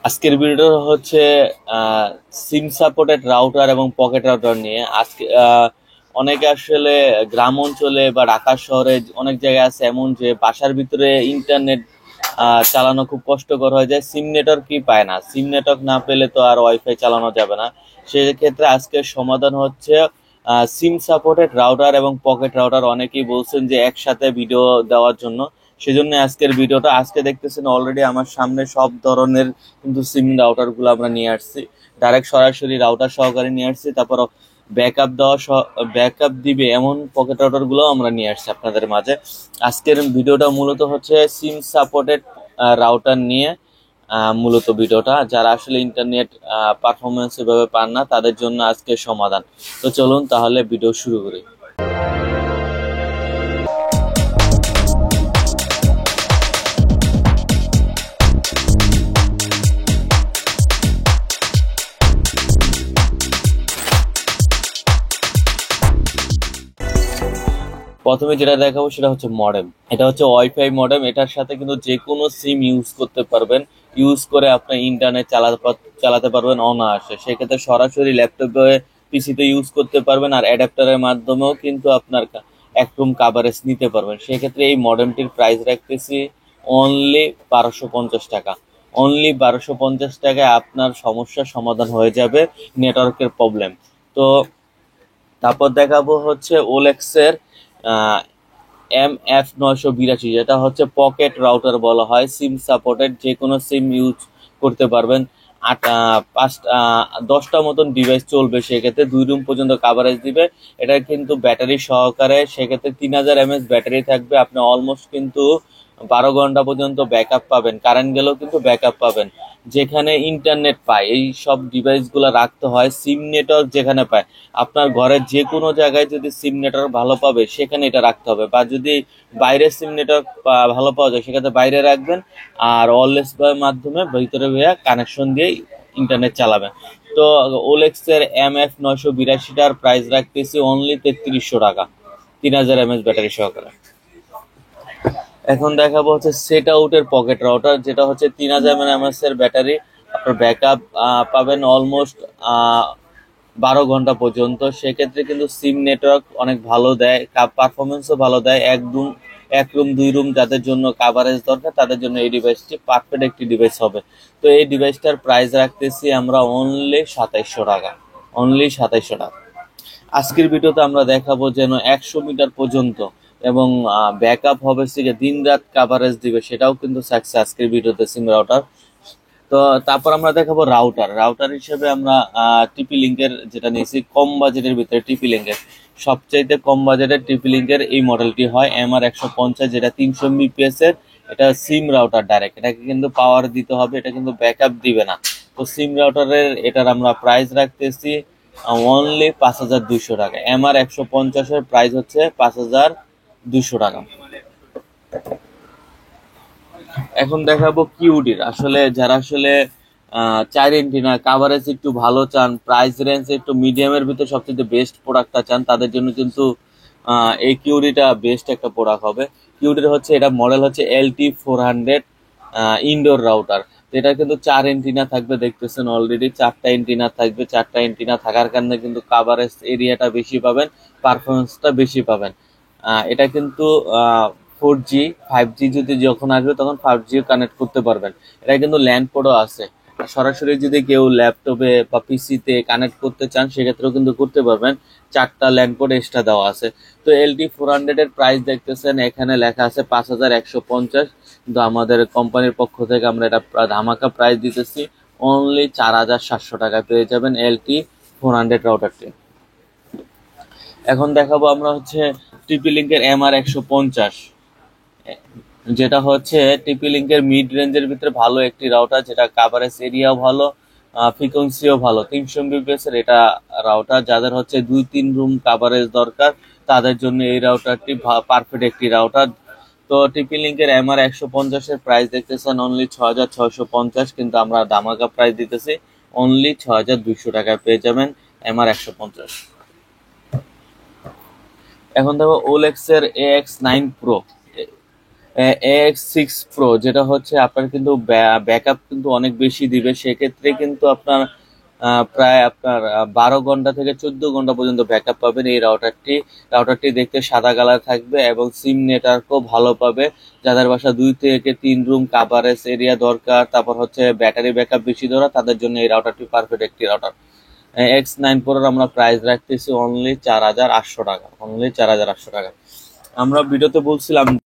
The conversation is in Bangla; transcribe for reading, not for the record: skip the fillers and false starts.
আজকের ভিডিও হচ্ছে সিম সাপোর্টেড রাউটার এবং পকেট রাউটার নিয়ে। আজকে অনেকে আসলে গ্রাম অঞ্চলে বা ঢাকা শহরে অনেক জায়গায় আছে এমন যে বাসার ভিতরে ইন্টারনেট চালানো খুব কষ্টকর হয়ে যায়, সিম নেটওয়ার্কই পায় না। সিম নেটওয়ার্ক না পেলে তো আর ওয়াইফাই চালানো যাবে না। সেক্ষেত্রে আজকের সমাধান হচ্ছে সিম সাপোর্টেড রাউটার এবং পকেট রাউটার। অনেকেই বলছেন যে একসাথে ভিডিও দেওয়ার জন্য, সেজন্য আজকের ভিডিওটা। আজকে দেখতেছেন অলরেডি আমার সামনে সব ধরনের কিন্তু সিম রাউটার গুলো আমরা নিয়ে আসছি, ডাইরেক্ট সরাসরি রাউটার সহকারে নিয়ে আসছি। তারপর ব্যাকআপ ব্যাকআপ দিবে এমন পকেট রাউটার গুলো আমরা নিয়ে আসছি আপনাদের মাঝে। আজকের ভিডিওটা মূলত হচ্ছে সিম সাপোর্টেড রাউটার নিয়ে। মূলত ভিডিওটা যারা আসলে ইন্টারনেট পারফরমেন্স এভাবে পান না তাদের জন্য আজকের সমাধান। তো চলুন তাহলে ভিডিও শুরু করি। প্রথমে যেটা দেখাবো সেটা হচ্ছে মডেম। এটা হচ্ছে ওয়াইফাই মডেম। এটার সাথে কিন্তু যে কোনো সিম ইউজ করতে পারবেন, ইউজ করে আপনি ইন্টারনেট চালাতে পারবেন অনায়াসে। সেক্ষেত্রে সরাসরি ল্যাপটপে পিসিতে ইউজ করতে পারবেন, আর অ্যাডাপ্টারের মাধ্যমেও কিন্তু আপনার এক রুম কাভারেজ নিতে পারবেন। সেক্ষেত্রে এই মডেমটির প্রাইস রাখতেছি অনলি 1250 টাকা। অনলি 1250 টাকায় আপনার সমস্যার সমাধান হয়ে যাবে, নেটওয়ার্কের প্রবলেম। তো তারপর দেখাবো হচ্ছে ওলেক্সের MF982, যেটা হচ্ছে পকেট রাউটার বলা হয়। সিম সাপোর্টেড, যে কোনো সিম ইউজ করতে পারবেন। 10টা মতন ডিভাইস চলবে। সেক্ষেত্রে 2 রুম পর্যন্ত কাভারেজ দিবে। এটা কিন্তু ব্যাটারি সহকারে, সেক্ষেত্রে 3000 mAh ব্যাটারি থাকবে। আপনি অলমোস্ট কিন্তু 12 ঘন্টা পর্যন্ত ব্যাকআপ পাবেন, কারেন্ট গেলেও কিন্তু ব্যাকআপ পাবেন। যেখানে ইন্টারনেট পায় এই সব ডিভাইসগুলো রাখতে হয় সিম নেটওয়ার্ক যেখানে পায়। আপনার ঘরের যে কোনো জায়গায় যদি সিম নেটওয়ার্ক ভালো পাবে সেখানে এটা রাখতে হবে, বা যদি বাইরে সিম নেটওয়ার্ক ভালো পাওয়া যায় সেক্ষেত্রে বাইরে রাখবেন। আর ওয়্যারলেস মাধ্যমে ভিতরে ভাইয়া কানেকশন দিয়ে ইন্টারনেট চালাবেন। তো ওলেক্স এর MF982টার প্রাইস রাখতেছি অনলি 3300 টাকা, 3000 mAh ব্যাটারি সহকারে। এখন দেখাবো হচ্ছে সেট আউটের পকেট রাউটার, যেটা হচ্ছে 3000 mAh এর ব্যাটারি। আপনার ব্যাকআপ পাবেন অলমোস্ট 12 ঘন্টা পর্যন্ত। সেক্ষেত্রে কিন্তু সিম নেটওয়ার্ক অনেক ভালো দেয়, পারফরমেন্সও ভালো দেয়। এক রুম 2 রুম যাদের জন্য কাভারেজ দরকার তাদের জন্য এই ডিভাইসটি পারফেক্ট একটি ডিভাইস হবে। তো এই ডিভাইসটার প্রাইস রাখতেছি আমরা অনলি 2700 টাকা। অনলি 2700 টাকা। আজকের ভিডিওতে আমরা দেখাবো যেন 100 মিটার পর্যন্ত, এবং ব্যাকআপ হবে দিন রাত কাভারেজ দিবে, সেটাও কিন্তু সাকসেস আজকের ভিডিওতে সিম রাউটার। তো তারপর আমরা দেখাবো রাউটার। রাউটার হিসেবে আমরা টিপি লিঙ্কের যেটা নিয়েছি, কম বাজেটের ভিতরে টিপি লিঙ্কের সবচাইতে কম বাজেটের টিপি লিঙ্কের এই মডেলটি হয় MR150, যেটা 300 Mbps এর। এটা সিম রাউটার ডাইরেক্ট, এটাকে কিন্তু পাওয়ার দিতে হবে, এটা কিন্তু ব্যাকআপ দিবে না। তো সিম রাউটারের এটার আমরা প্রাইস রাখতেছি অনলি 5200 টাকা। MR150-এর প্রাইস হচ্ছে 5200 টাকা। এখন দেখাবো কিউডির। আসলে যারা আসলে 4 এন্টিনা কাভারেজ একটু ভালো চান, প্রাইস রেঞ্জ একটু মিডিয়ামের ভিতরে সবচেয়ে বেস্ট প্রোডাক্টটা চান, তাদের জন্য কিন্তু এই কিউডিটা বেস্ট একটা প্রোডাক্ট হবে। কিউডির হচ্ছে এটা মডেল হচ্ছে LT400 ইনডোর রাউটার। এটা কিন্তু 4 এন্টিনা থাকবে, দেখতেছেন অলরেডি 4টা এন্টিনা থাকবে। 4টা এন্টিনা থাকার কারণে কিন্তু কাভারেজ এরিয়াটা বেশি পাবেন, পারফরমেন্সটা বেশি পাবেন। এটা কিন্তু 4G 5G যদি যখন আসবে তখন 5G কানেক্ট করতে পারবেন। এটা কিন্তু ল্যান্ড পোর্টও আছে। সরাসরি যদি কেউ ল্যাপটপে বা পিসিতে কানেক্ট করতে চান সেক্ষেত্রেও কিন্তু করতে পারবেন। 4টা ল্যান্ড পোর্ট এক্সট্রা দেওয়া আছে। তো LT400 এর প্রাইস দেখতেছেন এখানে লেখা আছে 5150, কিন্তু আমাদের কোম্পানির পক্ষ থেকে আমরা এটা ধামাকা প্রাইস দিতেছি অনলি 4700 টাকায় পেয়ে যাবেন LT400 রাউটারটি। এখন দেখাবো আমরা হচ্ছে টিপি লিঙ্কের MR150, যেটা হচ্ছে টিপি লিঙ্কের মিড রেঞ্জের ভিতরে ভালো একটি রাউটার, যেটা কাভারেজ এরিয়াও ভালো, ফ্রিকোয়েন্সিও ভালো। 300 Mbps এর এটা রাউটার। যাদের হচ্ছে 2-3 রুম কাভারেজ দরকার তাদের জন্য এই রাউটারটি পারফেক্ট একটি রাউটার। তো টিপি লিঙ্কের MR150-এর প্রাইস দেখতেছেন অনলি 6650, কিন্তু আমরা ধামাকা প্রাইস দিতেছি অনলি 6200 টাকায় পেয়ে যাবেন MR150। এখন দেখো ওলেক্সের AX9 Pro। AX6 Pro, যেটা হচ্ছে আপনার কিন্তু ব্যাকআপ কিন্তু অনেক বেশি দিবে। সেক্ষেত্রে কিন্তু আপনার প্রায় আপনার 12 ঘন্টা থেকে 14 ঘন্টা পর্যন্ত ব্যাকআপ পাবেন এই রাউটারটি দেখতে সাদা কালার থাকবে এবং সিম নেটওয়ার্কও ভালো পাবে। যাদের বাসা 2 থেকে 3 রুম কাভারেজ এরিয়া দরকার, তারপর হচ্ছে ব্যাটারি ব্যাকআপ বেশি দরকার, তাদের জন্য এই রাউটারটি পারফেক্ট একটি রাউটার। X9 Pro আমরা প্রাইস রাখতেছি অনলি 4800 টাকা, অনলি 4800 টাকা। আমরা ভিডিওতে বলছিলাম